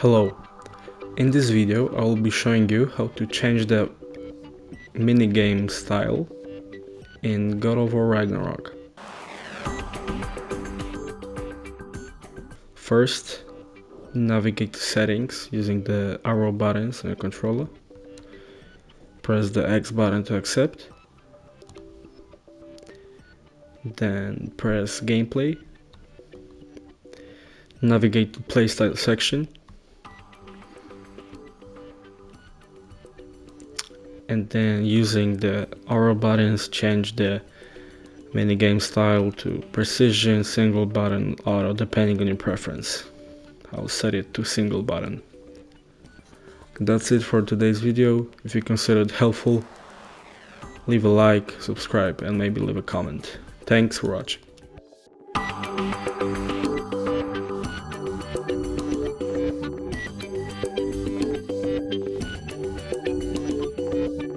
Hello, in this video I will be showing you how to change the minigame style in God of War Ragnarok. First, navigate to settings using the arrow buttons on your controller. Press the X button to accept. Then press gameplay. Navigate to playstyle section. And then using the arrow buttons, change the minigame style to precision, single button, auto, depending on your preference. I'll set it to single button. That's it for today's video. If you considered it helpful, leave a like, subscribe, and maybe leave a comment. Thanks for watching.